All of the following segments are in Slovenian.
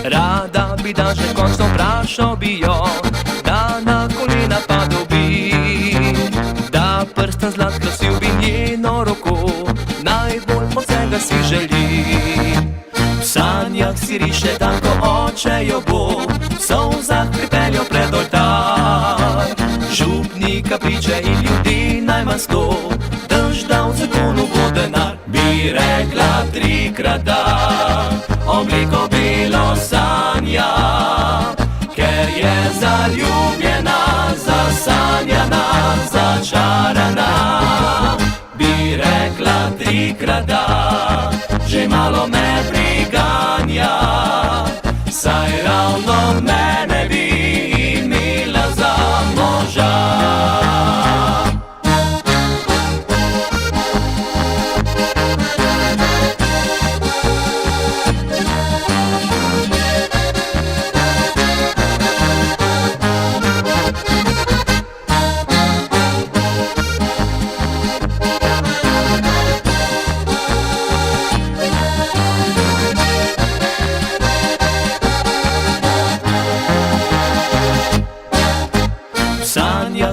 Rada bi, da že končno vprašal bi jo, da na kolena padel bi, da prsten zlat krasil bi njeno roko, najbolj od vsega si želi. V sanjah si riše dan, ko oče jo bo v solzah pripeljal pred oltar. Župnika, priče in ljudi najmanj 100, dež da v zakonu bo denar. Bi rekla 3-krat da, obliko belo sanja, ker je zaljubljena, zasanjana, začarana. Bi rekla 3-krat da, že malo me priganja, saj ravno mene bi imela za moža.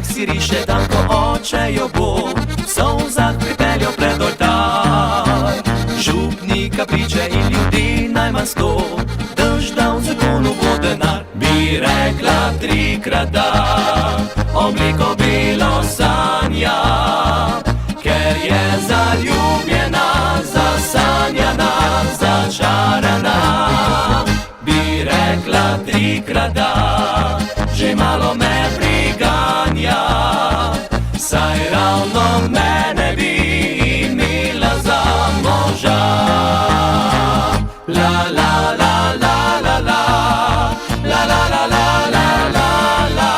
Si riše dan, ko oče jo bo v solzah pripeljal pred oltar. Župnika, priče in ljudi najmanj 100, dež da v zakonu bo denar. Bi rekla 3-krat da, obliko belo sanja, ker je zaljubljena, zasanjana, začarana. Bi rekla 3-krat da, že malo me priganja, saj ravno mene bi imela za moža. La la la la la la, la la la la la la la.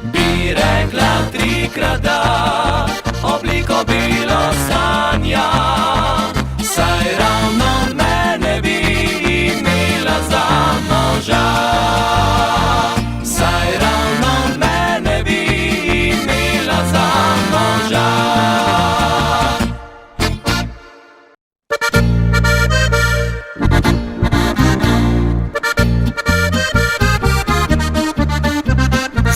Bi rekla 3-krat da, obliko bilo sanja, saj ravno mene bi imela za moža. Saj ravno mene bi imela za moža.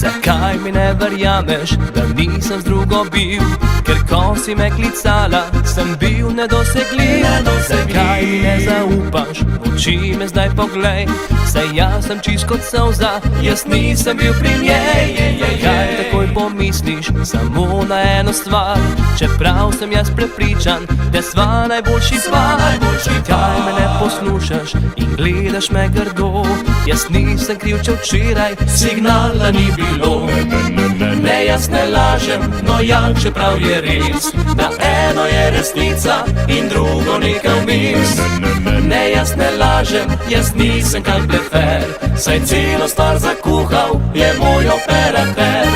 Zakaj mi ne verjameš, da nisem z drugo bil? Ker ko si me klicala, sem bil nedosegljiv. Zakaj mi ne zaupaš, v oči me zdaj poglej, saj jaz sem čist kot solza, jaz nisem bil pri njej. Kaj takoj pomisliš samo na eno stvar, čeprav sem jaz prepričan, da sva najboljši par. Zakaj me ne poslušaš in gledaš me grdo, jaz nisem kriv, če včeraj signala ni bilo. Ne, jaz ne lažem, no ja, čeprav je res, da eno je resnica in drugo nekaj vmes. Ne, jaz ne lažem, jaz nisem kak blefer, saj celo stvar zakuhal je moj operater.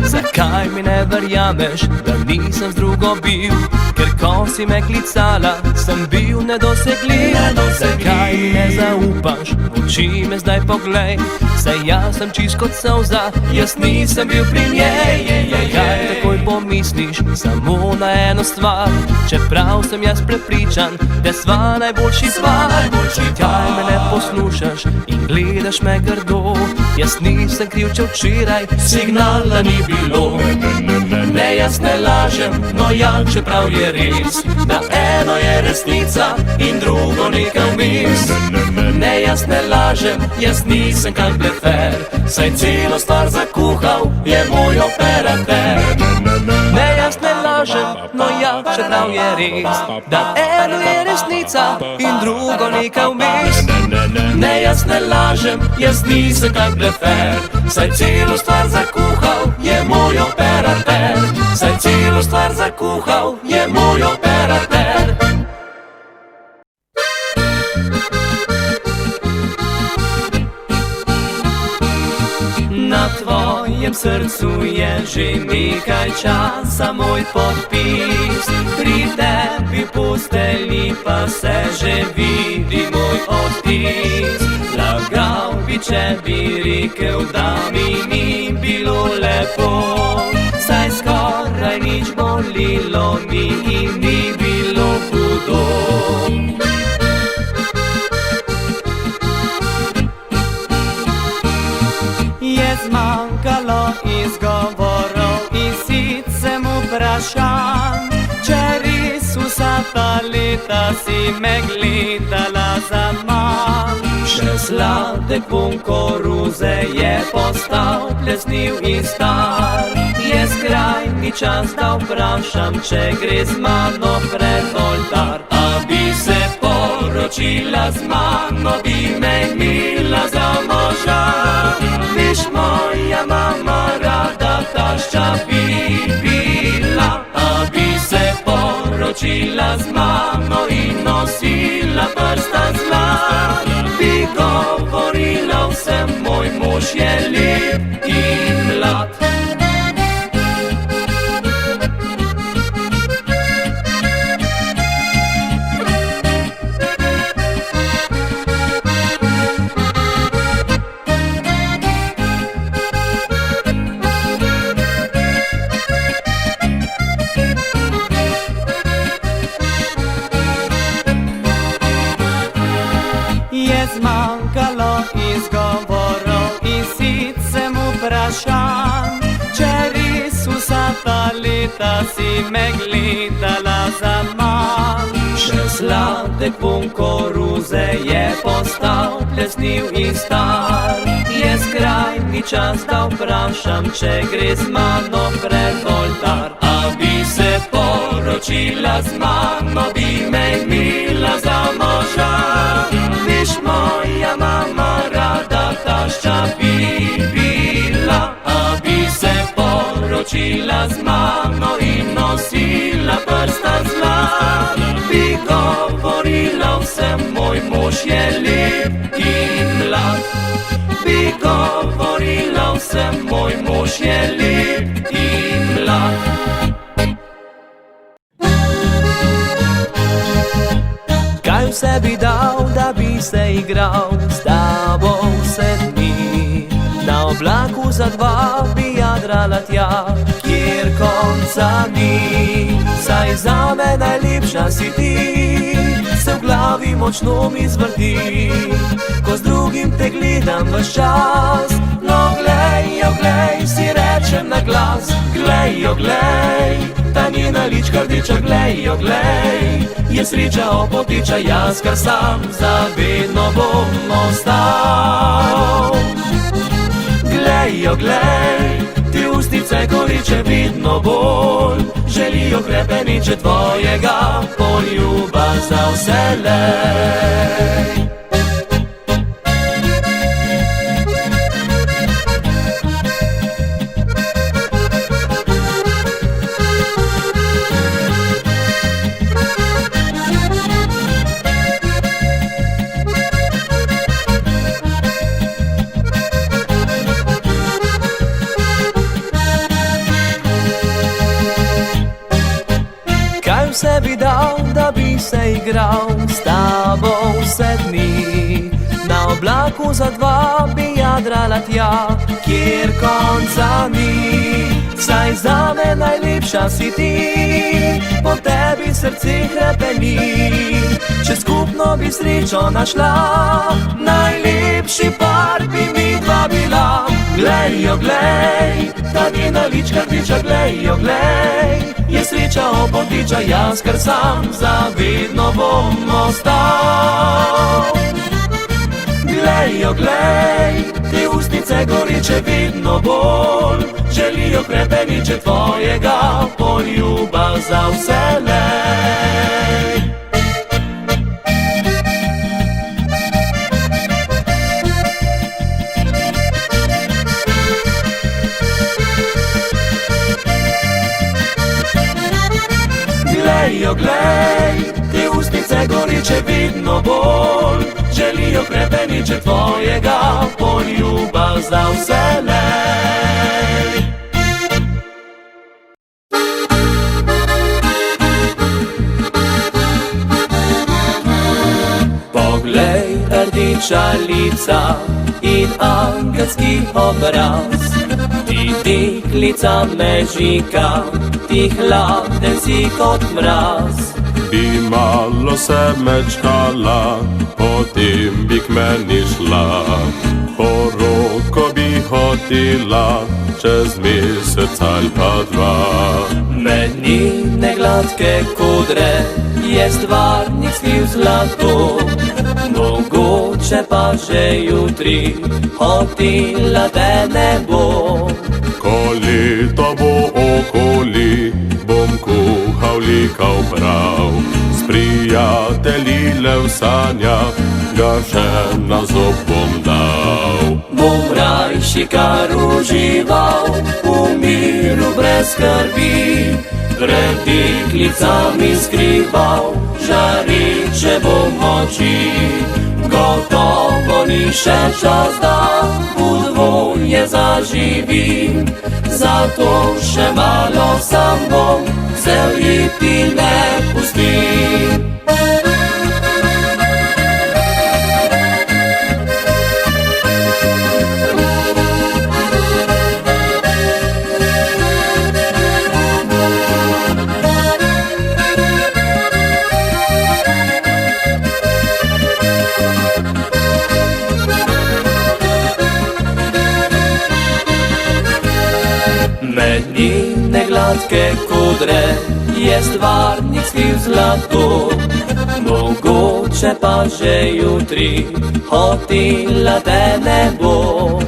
Zakaj mi ne verjameš, da nisem z drugo bil? Ker ko si me klicala, sem bil nedosegljiv. Zakaj mi ne zaupaš, v oči me zdaj poglej, saj jaz sem čist kot solza, jaz nisem bil pri njej. Kaj takoj pomisliš samo na eno stvar, čeprav sem jaz prepričan, da sva najboljši par. Kaj me ne poslušaš in gledaš me grdo, jaz nisem kriv, če včeraj signala ni bilo. Ne, jaz ne lažem, no ja, čeprav je res, da eno je resnica in drugo nekaj vmes. Ne, jaz ne lažem, jaz nisem kak blefer, saj celo stvar zakuhal je moj operater. Ne, jaz ne lažem, no ja, čeprav je res, da eno je resnica in drugo nekaj vmes. Ne, jaz ne lažem, jaz nisem kak blefer, saj celo stvar zakuhal je moj operater. Saj celo stvar zakuhal je moj operater. Na tvojem srcu je že nekaj časa moj podpis. Pri tebi postelji pa se že vidi moj odtis. Lagal bi, če bi rekel, da mi ni bilo lepo, saj skoraj nič bolilo ni in ni bilo hudo. Je zmanjkalo izgovorov in sicem vprašanj, če res vsa ta leta si me gledala zaman. Še sladek vonj koruze je postal plesniv in star. Je skrajni čas, da vprašam, če gre z mano pred oltar. A bi se poročila z mano, bi me imela za moža. Viš, moja mama rada tašča bi bila. A bi se poročila z mano in nosila prsta zlat. Bi govorila vsem, moj mož je lep in mlad. Je zmanjkalo izgovorov in sicem vprašanj, če res vsa ta leta si me gledala zaman. Še sladek vonj koruze je postal plesniv in star. Je skrajni čas, da vprašam, če gre z mano pred oltar. A bi se poročila z mano, bi me imela za moža. Viš, moja mama rada tašča bi bila. A bi se poročila z mano in nosila prsta zlat. Bi govorila vsem, moj mož je lep in mlad. Bi govorila vsem, moj mož je lep in mlad. Kaj vse bi dal, da bi se igral s tabo vse dni? Na oblaku za dva bi jadrala tja, kjer konca ni. Saj zame najlepša si ti, se v glavi močno mi zvrti. Ko z drugim te gledam ves čas, no glej jo glej, si rečem na glas. Glej jo glej, ta njena lička rdeča, glej jo glej. Je sreča opotiča, jaz kar sam zavedno bom ostal. Glej jo glej, ti ustnice goriče vidno bolj, želijo krepeniče tvojega poljuba za vselej. Vse bi dal, da bi se igral s tabo vse dni. Na oblaku za dva bi jadrala tja, kjer konca ni. Saj zame najlepša si ti, po tebi srce hrepeni. Če skupno bi srečo našla, najlepši par bi mi dva bila. Glej jo glej, ta njena lička rdeča, glej jo glej. Je sreča opotiča, jaz kar sam zavedno bom ostal. Glej jo glej, te ustnice goriče vidno bolj, želijo krepeniče tvojega poljuba za vselej. Glej jo glej, te ustnice goriče krepeniče vidno bolj, želijo krepeniče tvojega, poljubav za vselej. Poglej, rdiča lica in angelski obraz, ti deklica mežika, ti hladen si kot mraz. Bi malo se mečkala, potem bi k meni šla, poroko bi hotela, čez mesec ali pa dva. Menine gladke kodre je stvarnik skriv zlato, mogoče pa že jutri hotela te ne bo. Ko leto bo okoli, bom kuhal likav prav, s prijatelji le v sanjah ga še na zob bom dal. Bom rajši kar užival v miru brez skrbi, pred deklicami skrival žariče bom oči. Gotovo ni še čas, da udvoje zaživim, zato še malo sam bom, vzel iti ne pustim. Menine gladke kodre je stvarnik skriv zlato, mogoče pa že jutri hotela te ne bo.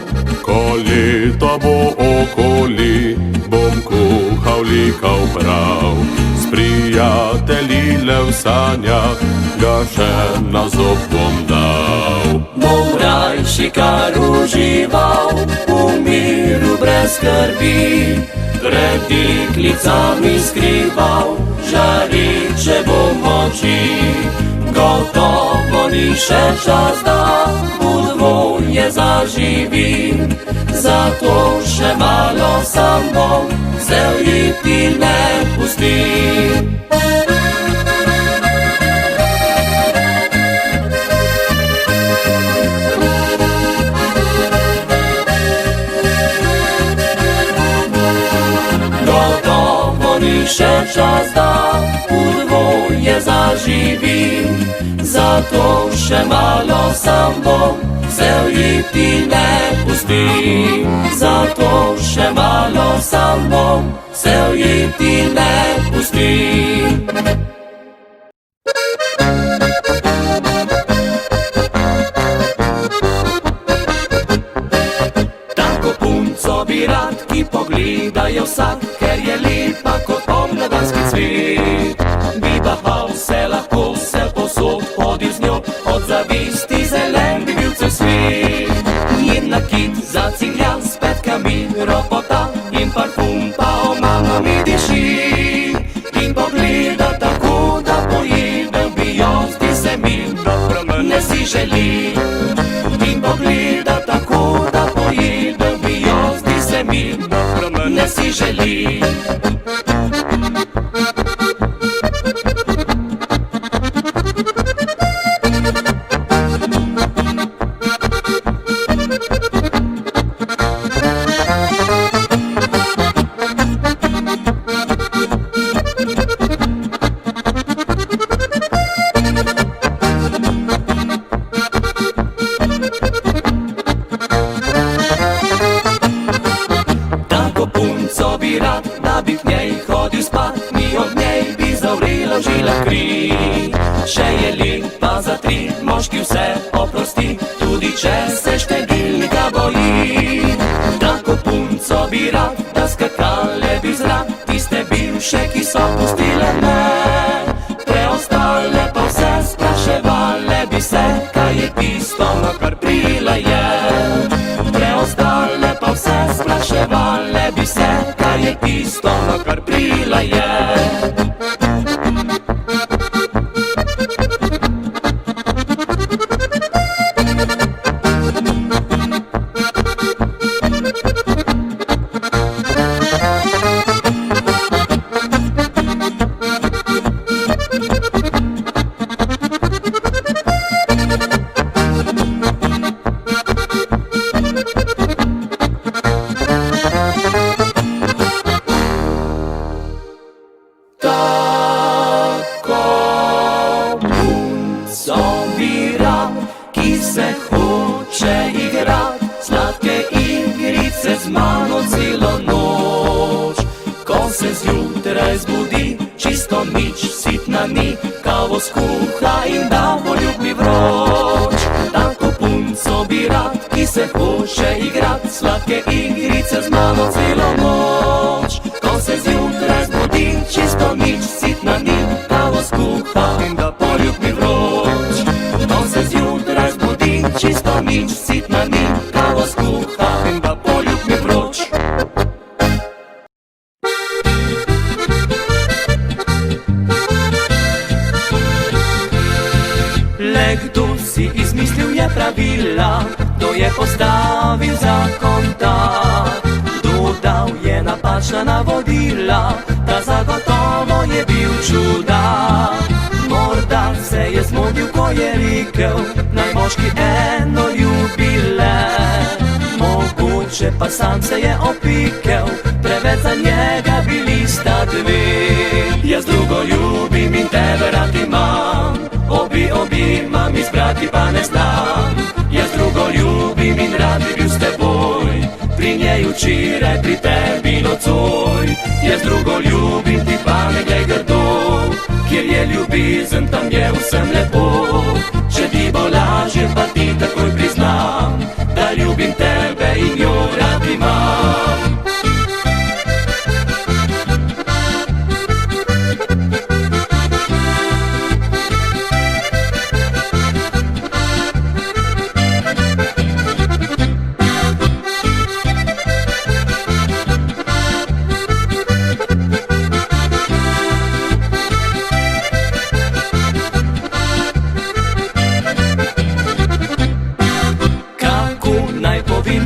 Ko leto bo okoli, bom kuhal likav prav, s prijatelji le v sanjah ga še na zob bom dal. Bom rajši kar užival v miru brez skrbi, pred deklicami skrival žariče bom oči. Gotovo ni še čas, da udvoje zaživim, zato še malo sam bom, vzel iti ne pustim. Gotovo ni še čas, da udvoje zaživim, zato še malo sam bom, vzel iti ne pustim. Zato še malo sam bom, vzel iti ne pustim. Tako punco bi rad, ki pogledajo vsak, ker je lepa kot pomladanski cvet. Bi bahal se lahko, vse posod hodil z njo, od zavisti zelen bi bil cel svet. Njen nakit zaciljan s petkami, ropota in parfum pa o mama mi diši. In pogleda tako, da pojedem bi jo, zdi se mi, ne si želi. In pogleda tako, da pojedem bi jo, zdi se mi, ne si želi. Tako punco bi rad, da bi k njej hodil spat, mi od njej bi zavrela žila kri. Še je lepa za tri, moški vse oprosti, tudi če se štedilnika boji. Tako punco bi rad, da skakale bi zrak, tiste bivše, ki so pustile me. Preostale pa vse spraševale bi se, kaj je tisto, na kar prila je. Preostale pa vse spraševale bi se, kaj je tisto, na kar prila je. Ki se hoče igrat, sladke igrice z mano celo noč. Ko se zjutraj zbudi, čisto nič sitna ni, kavo skuha in da bo ljubi vroč. Tako punco bi rad, ki se hoče igrat, sladke igrice z mano celo noč. Ko se zjutraj zbudi, čisto nič sitna ni, kavo skuha in da bo ljubi vroč. Ko se zjutraj zbudi, čisto nič sitna ni, kavo skuha in da poljub mi vroč. Le kdo si izmislil je pravila, kdo je postavil zakon tak, dodal je napačna navodila, da zagotovo je bil čudak. Morda se je zmotil, ko je rekel, naj moški eno ljubi le. Mogoče pa sam se je opikel, preveč za njega bili sta dve. Jaz drugo ljubim in tebe rad imam, obi imam, izbrati pa ne znam. Jaz drugo ljubim in rad bi bil s teboj, pri njej včeraj, pri tebi nocoj. Jaz drugo ljubim, ti pa ne glej grdo, kjer je ljubezen, tam je vsem lepo. Če ti bo lažje, pa ti takoj priznam, da ljubim tebe in jo rad imam.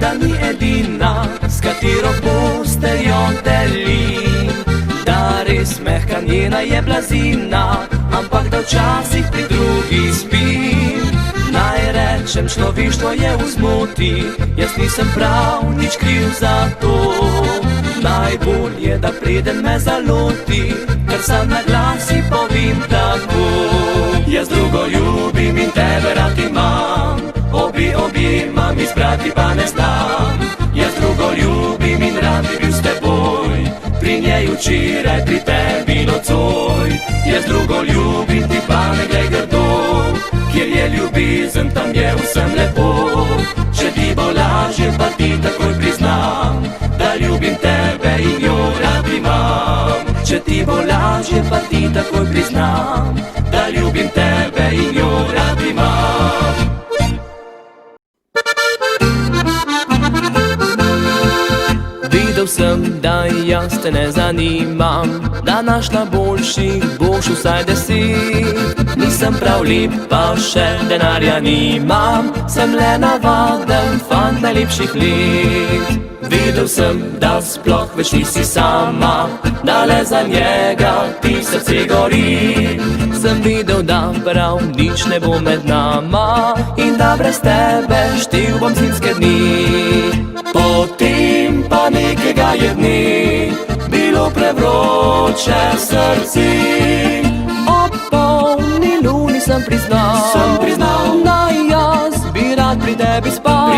Da ni edina, s katero boste jo delili, da res mehka njena je blazina, ampak da včasih pri drugi spim. Naj rečem, človeštvo je v zmoti, jaz nisem prav nič kriv za to. Najbolje, da preden me zaloti, ker sam na glasi povim tako. Jaz drugo ljubim in tebe rad imam, obi imam, izbrati pa ne znam. Jaz drugo ljubim in rad bi bil s teboj, pri njej včeraj, pri tebi nocoj. Jaz drugo ljubim, ti pa ne glej grdo, kjer je ljubezen, tam je vsem lepo. Če ti bo lažje, pa ti takoj priznam, da ljubim tebe in jo rad imam. Če ti bo lažje, pa ti takoj priznam, da ljubim tebe in jo rad imam. Videl sem, da jaz te ne zanimam, da našla boljših boš vsaj 10. Nisem prav lep, pa še denarja nimam, sem le navaden fant najlepših let. Videl sem, da sploh več nisi sama, da le za njega ti srce gori. Sem videl, da prav nič ne bo med nama in da brez tebe štel bom zimske dni. Potem pa nekega je dni bilo prevroče srci. Ob polni luni sem priznal, da jaz bi rad pri tebi spal.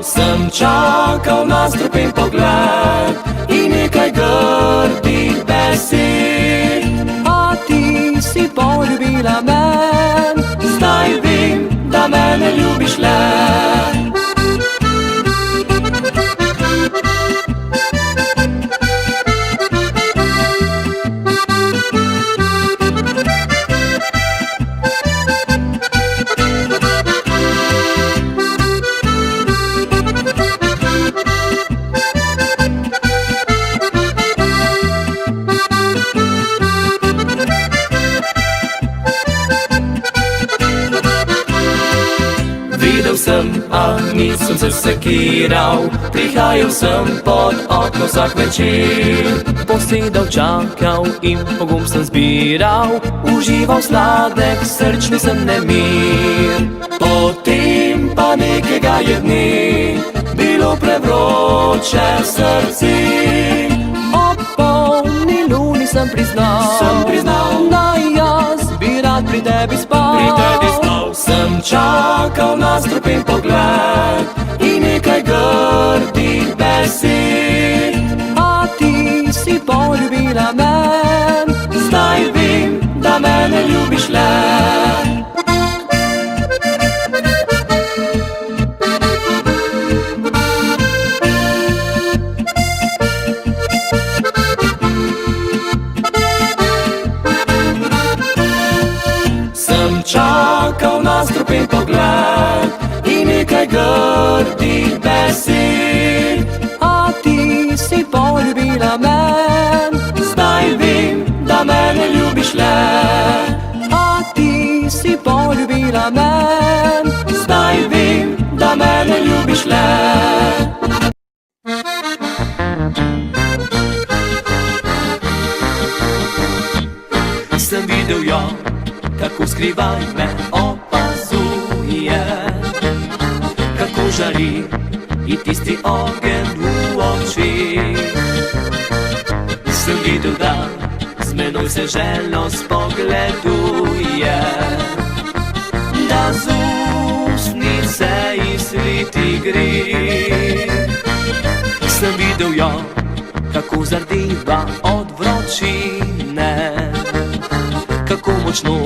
Sem čakal na strupen pogled in nekaj grdih besed, a ti si poljubila men, zdaj vem, da mene ljubiš le. Videl sem, sekiral, prihajal sem pod okno vsak večer. Posedal, čakal in pogum sem zbiral, užival sladek, srčni sem nemir. Potem pa nekega je dne bilo prevroče srce. Ob polni luni sem priznal, da jaz bi rad pri tebi spal. Sem čakal na strupen pogled in nekaj grdih besed, a ti si poljubila men, zdaj vem, da mene ljubiš le. Čakal na strupen pogled in nekaj grdih besed, a ti si poljubila men, zdaj vem, da mene ljubiš le. A ti si poljubila men, zdaj vem, da mene ljubiš le. Sem videl jo, kako skrivaj me opazuje, kako žari in tisti ogenj v oči. Sem videl, da z menoj se željno spogleduje, da z usni se izliti gre. Sem videl jo, kako zardiva od vročine, kako močno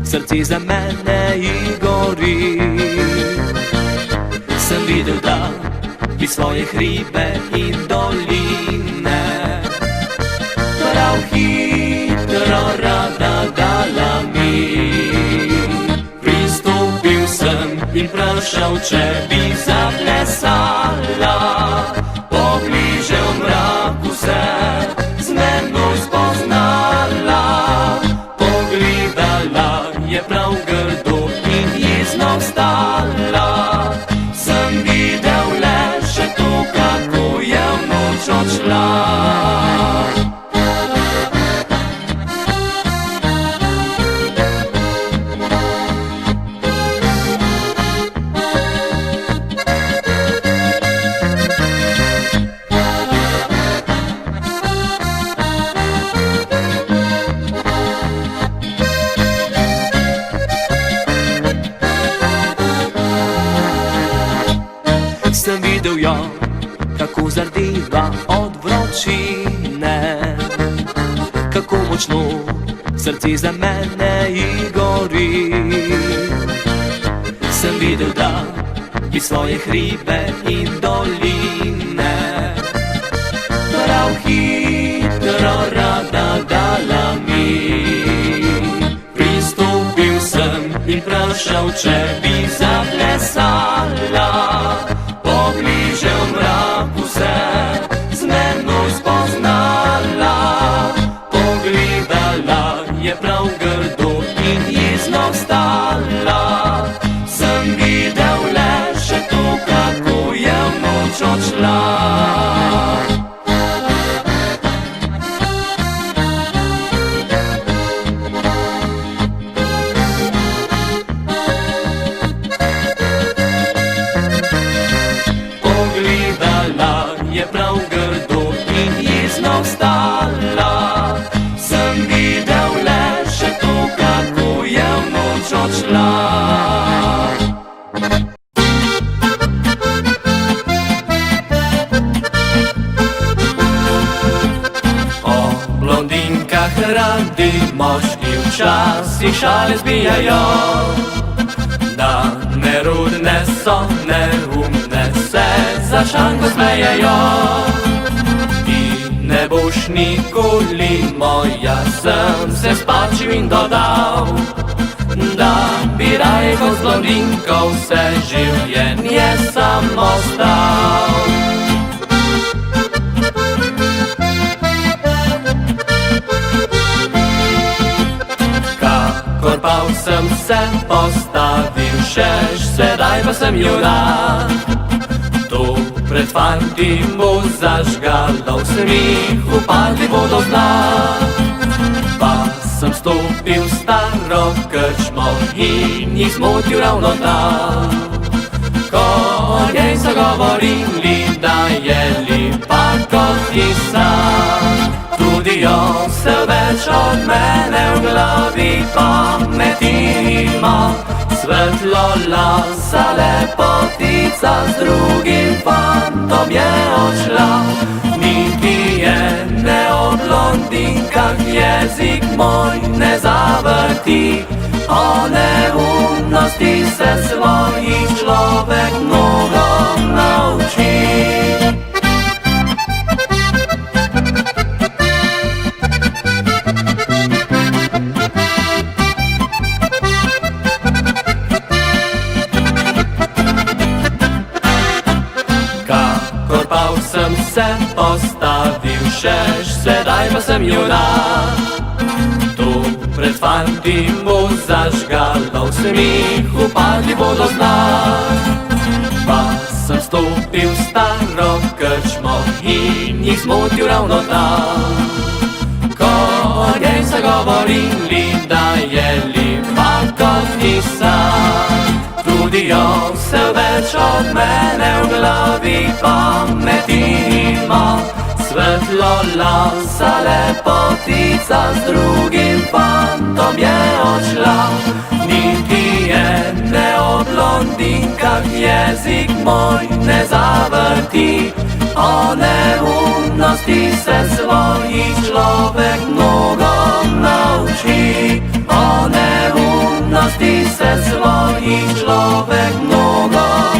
srce za mene gori. Sem videl, da bi svoje hribe in doline prav hitro rada dala mi. Pristopil sem in vprašal, če bi zaplesala, pobliže v mraku se z menoj spoznala. Je prav grdo in jezno vstala, sem videl le še to, kako je v noč odšla. Sem videl jo, kako zardiva od vročine, kako močno srce za mene gori. Sem videl, da bi svoje hribe in doline prav hitro rada dala mi. Pristopil sem in vprašal, če bi zaplesala, pobliže v mraku se z menoj spoznala. Pogledala je prav grdo in jezno vstala, sem videl le še to, kako je v noč odšla. Je prav grdo in jezno vstala, sem videl le še to, kako je v noč odšla. O blondinkah radi moški včasih šale zbijajo, da nerodne so, neumne se za šango smejejo. Ti ne boš nikoli moja, sem se spačil in dodal, da bi raje kot z blondinko vse življenje samo stal. Kakor pa sem se postavil, sedaj pa sem junak. pred fanti mu zažgalo v smihu, padli bodo z dna. Pa sem stopil v staro krčmo in jih zmotil ravno tam. Ko njej so govorili, da je lepa kot Isa, tudi on se več od mene v glavi pameti ima. Svetlo lasa lepotica z drugim fantom je odšla, niti ene od blondinkah jezik moj ne zavrti. O neumnosti se svojih človek mnogo nauči. Kakor pa sem se postavil šeš, sedaj pa sem junak. Tu pred fanti mu zažgalo v smihu, padli bodo z dna. Pa sem stopil v staro krčmo in jih zmotil ravno tam. Ko o njej so govorili, da je lepa kot Isa, tudi on se več od mene v glavi pameti ima. Svetlo lasa lepotica z drugim fantom je odšla, niti ene od blondinkah jezik moj ne zavrti. O neumnosti se svojih človek mnogo nauči. O neumnosti se svojih človek mnogo